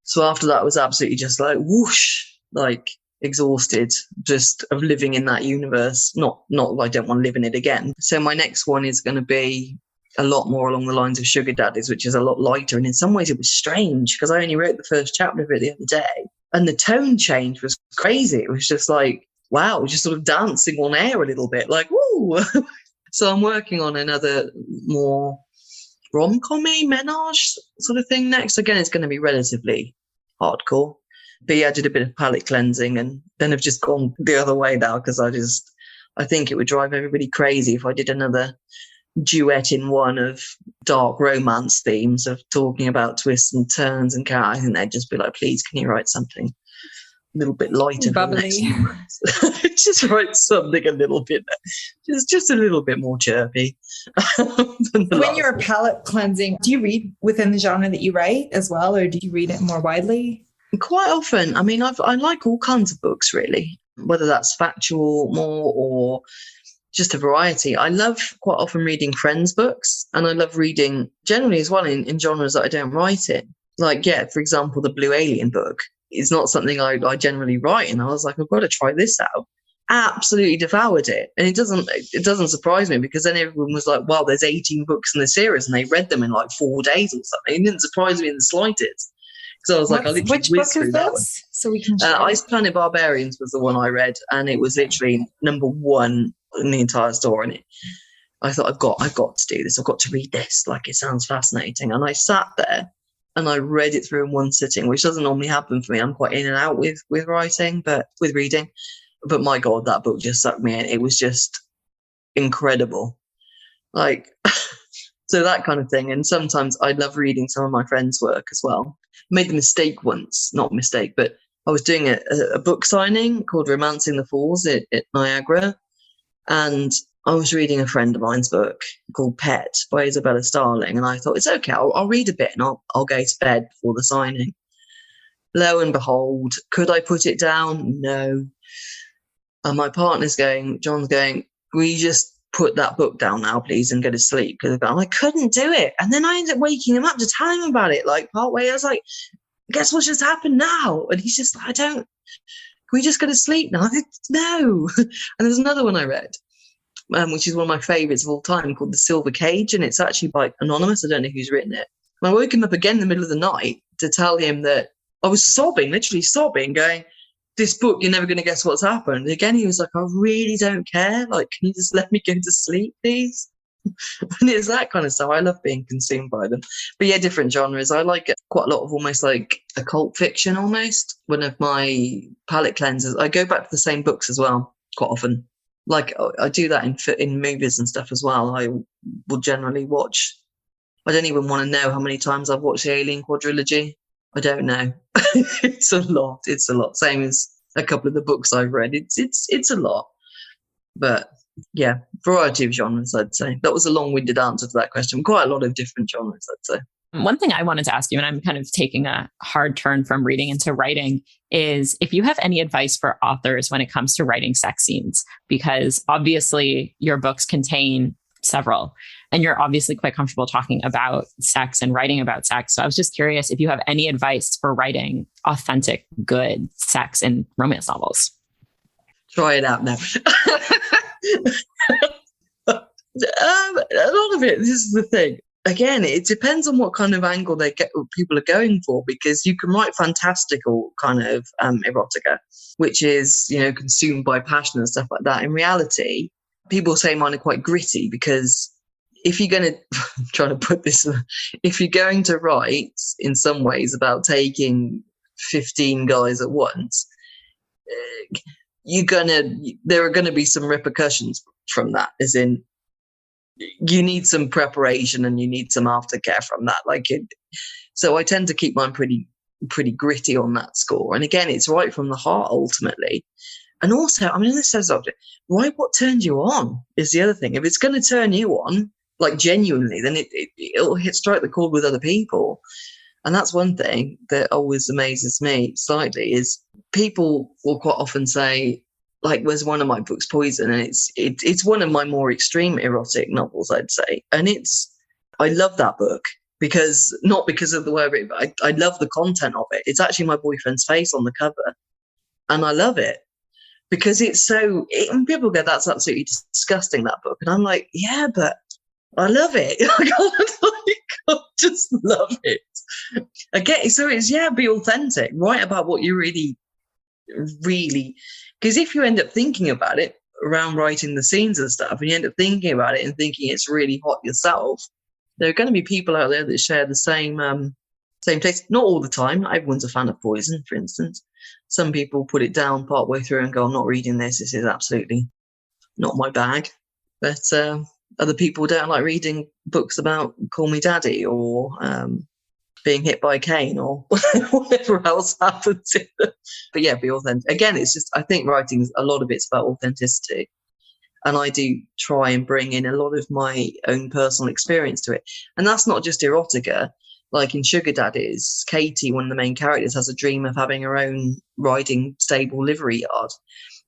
S3: So after that, it was absolutely just like whoosh. Like, exhausted just of living in that universe. Not that I don't want to live in it again. So my next one is going to be a lot more along the lines of Sugar Daddies, which is a lot lighter. And in some ways it was strange because I only wrote the first chapter of it the other day. And the tone change was crazy. It was just like, wow, just sort of dancing on air a little bit, like, woo. So I'm working on another more rom-com-y menage sort of thing next. Again, it's going to be relatively hardcore. But yeah, I did a bit of palate cleansing and then I've just gone the other way now because I think it would drive everybody crazy if I did another duet in one of dark romance themes of talking about twists and turns and I think they'd just be like, please, can you write something a little bit lighter?
S1: Bubbly.
S3: Just write something a little bit, just a little bit more chirpy.
S1: When you're palate cleansing, do you read within the genre that you write as well, or do you read it more widely?
S3: Quite often. I mean, I like all kinds of books, really, whether that's factual more or just a variety. I love quite often reading friends' books, and I love reading generally as well in genres that I don't write in. Like, yeah, for example, the Blue Alien book is not something I generally write, and I was like, I've got to try this out. Absolutely devoured it, and it doesn't surprise me because then everyone was like, "Wow, there's 18 books in the series," and they read them in like 4 days or something. It didn't surprise me in the slightest. So I was like, I literally
S1: which book is
S3: that
S1: this? So we can share.
S3: Ice Planet Barbarians was the one I read, and it was literally number one in the entire store. And I thought, I've got to do this. I've got to read this. Like, it sounds fascinating. And I sat there and I read it through in one sitting, which doesn't normally happen for me. I'm quite in and out with writing, but with reading. But my God, that book just sucked me in. It was just incredible. Like, so that kind of thing. And sometimes I love reading some of my friends' work as well. Made the mistake once, not mistake, but I was doing a book signing called Romancing the Falls at Niagara. And I was reading a friend of mine's book called Pet by Isabella Starling. And I thought, it's okay, I'll read a bit and I'll go to bed before the signing. Lo and behold, could I put it down? No. And my partner's John's going, will you just put that book down now, please, and go to sleep? Because I couldn't do it. And then I ended up waking him up to tell him about it. Like, partway, I was like, guess what just happened now? And he's just like, can we just go to sleep now? I said, no. And there's another one I read, which is one of my favorites of all time, called The Silver Cage. And it's actually by anonymous. I don't know who's written it. And I woke him up again in the middle of the night to tell him that I was sobbing, literally sobbing, going, this book, you're never going to guess what's happened. And again, he was like, I really don't care. Like, can you just let me go to sleep, please? And it's that kind of stuff. I love being consumed by them. But yeah, different genres. I like quite a lot of almost like occult fiction almost. One of my palette cleansers. I go back to the same books as well quite often. Like, I do that in movies and stuff as well. I will generally watch. I don't even want to know how many times I've watched the Alien quadrilogy. I don't know. It's a lot. It's a lot. Same as a couple of the books I've read. It's a lot. But yeah, variety of genres, I'd say. That was a long-winded answer to that question. Quite a lot of different genres, I'd say.
S2: One thing I wanted to ask you, and I'm kind of taking a hard turn from reading into writing, is if you have any advice for authors when it comes to writing sex scenes, because obviously your books contain several, and you're obviously quite comfortable talking about sex and writing about sex. So I was just curious if you have any advice for writing authentic, good sex in romance novels.
S3: Try it out now. A lot of it, this is the thing. Again, it depends on what kind of angle people are going for, because you can write fantastical kind of erotica, which is, consumed by passion and stuff like that. In reality, people say mine are quite gritty, because if you're going to, I'm trying to put this, if you're going to write in some ways about taking 15 guys at once, there are going to be some repercussions from that, as in, you need some preparation and you need some aftercare from that. So I tend to keep mine pretty gritty on that score. And again, it's right from the heart ultimately. And also, I mean, this says something, right? What turns you on is the other thing. If it's going to turn you on, like genuinely, then it'll strike the chord with other people. And that's one thing that always amazes me slightly, is people will quite often say, like, where's one of my books, Poison, and it's one of my more extreme erotic novels, I'd say. And I love that book not because of the way of it, but I love the content of it. It's actually my boyfriend's face on the cover. and I love it. Because and people go, that's absolutely disgusting, that book. And I'm like, yeah, but I love it. I just love it. Again, so it's, be authentic. Write about what you really, really, because if you end up thinking about it around writing the scenes and stuff, and you end up thinking about it and thinking it's really hot yourself, there are going to be people out there that share the same taste. Not all the time. Not everyone's a fan of Poison, for instance. Some people put it down partway through and go, I'm not reading this. This is absolutely not my bag. But other people don't like reading books about Call Me Daddy or being hit by a cane or whatever else happens. But be authentic. Again, it's just, I think writing, a lot of it's about authenticity. And I do try and bring in a lot of my own personal experience to it. And that's not just erotica. Like in Sugar Daddies, Katie, one of the main characters, has a dream of having her own riding stable livery yard.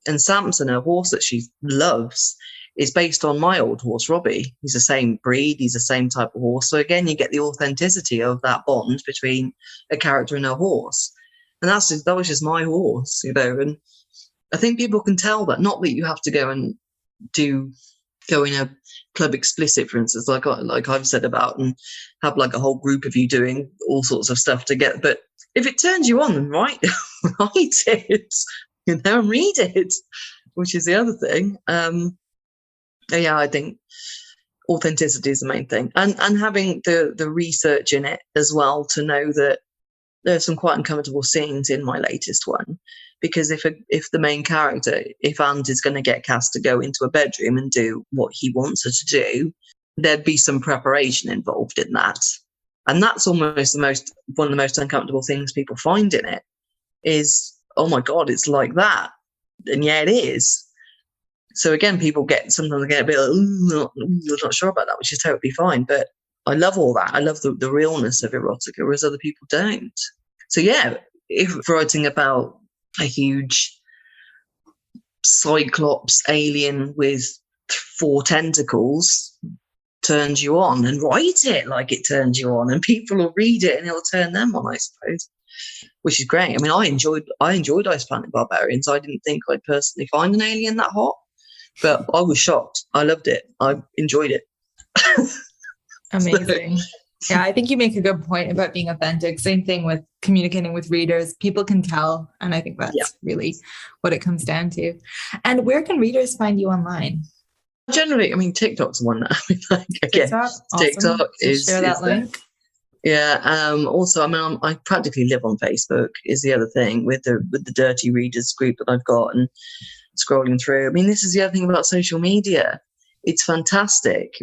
S3: And Samson, a horse that she loves, is based on my old horse, Robbie. He's the same breed. He's the same type of horse. So again, you get the authenticity of that bond between a character and a horse. And that was just my horse, And I think people can tell that. Not that you have to go and go in a club explicit, for instance, like I've said about, and have like a whole group of you doing all sorts of stuff together. But if it turns you on, then write it, and read it, which is the other thing. I think authenticity is the main thing, and having the research in it as well, to know that there are some quite uncomfortable scenes in my latest one. Because if the main character, if Ant is going to get cast to go into a bedroom and do what he wants her to do, there'd be some preparation involved in that. And that's almost one of the most uncomfortable things people find in it is, oh my God, it's like that. And yeah, it is. So again, sometimes get a bit like, not sure about that, which is totally fine. But I love all that. I love the realness of erotica, whereas other people don't. So yeah, if writing about a huge cyclops alien with 4 tentacles turns you on, and write it like it turns you on, and people will read it and it'll turn them on, I suppose, which is great. I mean, I enjoyed Ice Planet Barbarians. I didn't think I'd personally find an alien that hot, but I was shocked. I loved it. I enjoyed it.
S1: Amazing. Yeah, I think you make a good point about being authentic. Same thing with communicating with readers. People can tell. And I think that's really what it comes down to. And where can readers find you online?
S3: Generally, I mean, TikTok's one. TikTok is
S1: share that link.
S3: Also, I mean, I practically live on Facebook is the other thing with the Dirty Readers group that I've got, and scrolling through. I mean, this is the other thing about social media. It's fantastic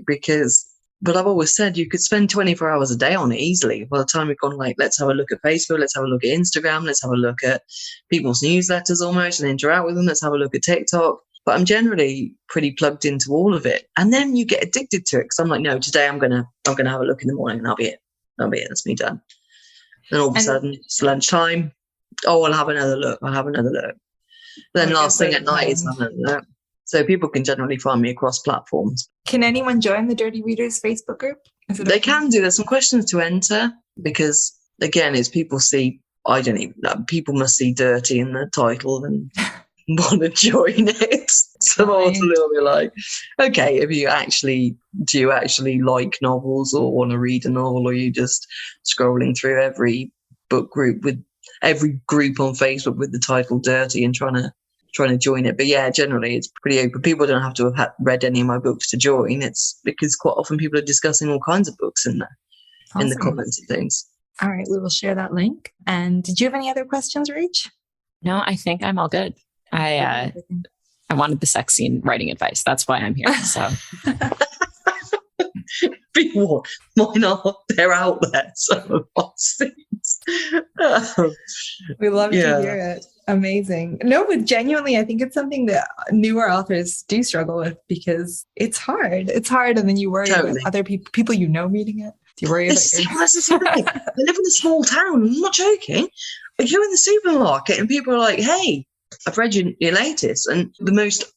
S3: but I've always said you could spend 24 hours a day on it easily. By the time we've gone, like, let's have a look at Facebook, let's have a look at Instagram, let's have a look at people's newsletters almost and interact with them. Let's have a look at TikTok. But I'm generally pretty plugged into all of it. And then you get addicted to it because I'm like, no, today I'm gonna have a look in the morning and that'll be it. That's me done. Then all of a sudden it's lunchtime. Oh, I'll have another look. Then last thing at night is another look. So people can generally find me across platforms.
S1: Can anyone join the Dirty Readers Facebook group?
S3: They can do. There's some questions to enter because, again, it's people people must see dirty in the title and want to join it. So I was a little bit like, okay, do you actually like novels or want to read a novel, or are you just scrolling through every book group with every group on Facebook with the title dirty and trying to join it? But yeah, generally it's pretty open. People don't have to have read any of my books to join. It's because quite often people are discussing all kinds of books in there, in the comments and things.
S1: All right, we will share that link. And did you have any other questions, Rach?
S2: No, I think I'm all good. I wanted the sex scene writing advice. That's why I'm here. So
S3: why not? They're out there. So
S1: we love to hear it. Amazing. No, but genuinely, I think it's something that newer authors do struggle with because it's hard. It's hard, and then you worry about other people reading it. Do you worry about
S3: I live in a small town. I'm not joking. I go in the supermarket and people are like, "Hey, I've read your latest, and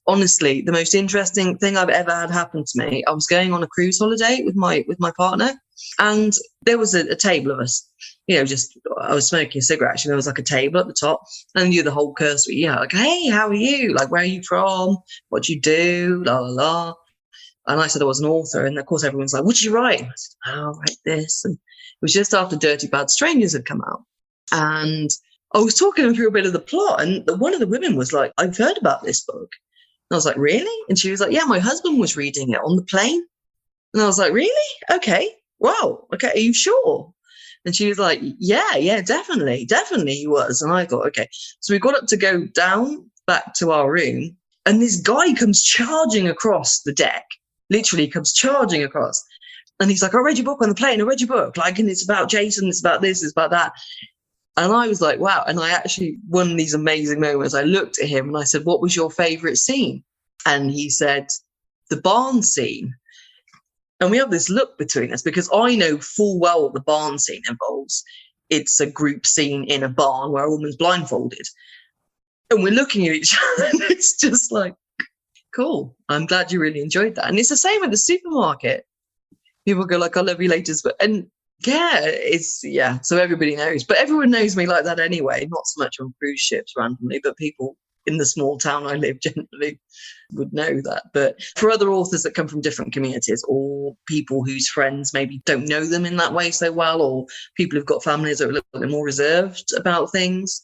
S3: honestly, the most interesting thing I've ever had happen to me. I was going on a cruise holiday with my partner, and there was a table of us. I was smoking a cigarette. Actually, there was like a table at the top, and you the whole cursory. Yeah, like, hey, how are you? Like, where are you from? What do you do? La la la. And I said I was an author, and of course everyone's like, "What did you write?" And I said, "Oh, I write this." And it was just after Dirty Bad Strangers had come out, and I was talking through a bit of the plot, and one of the women was like, "I've heard about this book." And I was like, "Really?" And she was like, "Yeah, my husband was reading it on the plane." And I was like, "Really? Okay. Wow. Okay. Are you sure?" And she was like, yeah, definitely he was. And I thought, okay. So we got up to go down back to our room, and this guy comes charging across the deck, literally comes charging across. And he's like, "I read your book on the plane. I read your book. Like, and it's about Jason. It's about this. It's about that." And I was like, wow. And I actually, one of these amazing moments, I looked at him and I said, "What was your favorite scene?" And he said, "The barn scene." And we have this look between us because I know full well what the barn scene involves. It's a group scene in a barn where a woman's blindfolded. And we're looking at each other and it's just like, cool. I'm glad you really enjoyed that. And it's the same at the supermarket. People go like, "I love you later." And yeah, so everybody knows. But everyone knows me like that anyway, not so much on cruise ships randomly, but people in the small town I live generally would know that. But for other authors that come from different communities, or people whose friends maybe don't know them in that way so well, or people who've got families that are a little bit more reserved about things,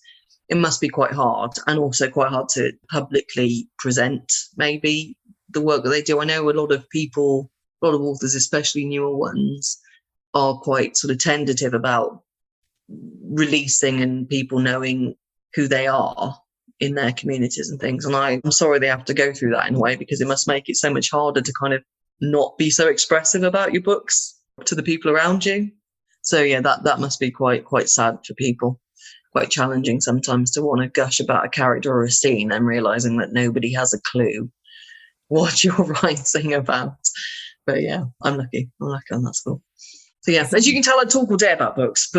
S3: it must be quite hard, and also quite hard to publicly present maybe the work that they do. I know a lot of authors, especially newer ones, are quite sort of tentative about releasing and people knowing who they are in their communities and things. And I'm sorry they have to go through that in a way, because it must make it so much harder to kind of not be so expressive about your books to the people around you. So yeah, that must be quite sad for people. Quite challenging sometimes to want to gush about a character or a scene and realizing that nobody has a clue what you're writing about. But yeah, I'm lucky on that score. So yeah, as you can tell, I talk all day about books,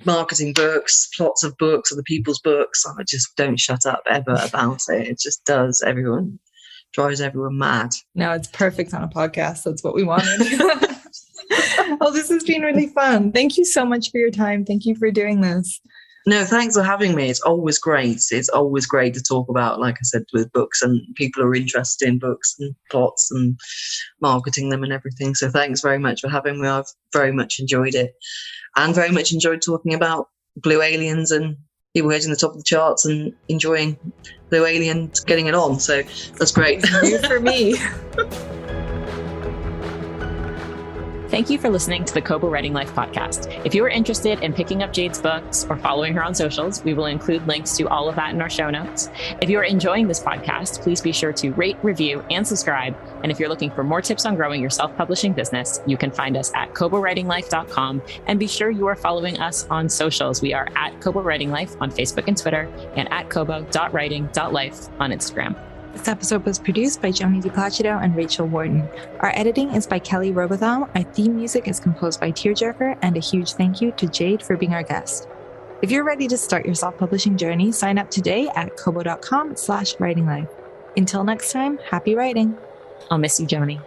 S3: marketing books, plots of books, other people's books. I just don't shut up ever about it. It just drives everyone mad.
S1: No, it's perfect on a podcast. That's what we wanted. Oh, this has been really fun. Thank you so much for your time. Thank you for doing this.
S3: No, thanks for having me. It's always great. It's always great to talk about, like I said, with books, and people are interested in books and plots and marketing them and everything. So thanks very much for having me. I've very much enjoyed it, and very much enjoyed talking about Blue Aliens and people hitting the top of the charts and enjoying Blue Aliens getting it on. So that's great.
S1: New for me.
S2: Thank you for listening to the Kobo Writing Life podcast. If you are interested in picking up Jade's books or following her on socials, we will include links to all of that in our show notes. If you are enjoying this podcast, please be sure to rate, review, and subscribe. And if you're looking for more tips on growing your self-publishing business, you can find us at kobowritinglife.com, and be sure you are following us on socials. We are at Kobo Writing Life on Facebook and Twitter, and at kobo.writing.life on Instagram.
S1: This episode was produced by Joni DiPlacido and Rachel Wharton. Our editing is by Kelly Robotham. Our theme music is composed by Tearjerker, and a huge thank you to Jade for being our guest. If you're ready to start your self-publishing journey, sign up today at kobo.com/writinglife. Until next time, happy writing.
S2: I'll miss you, Joni.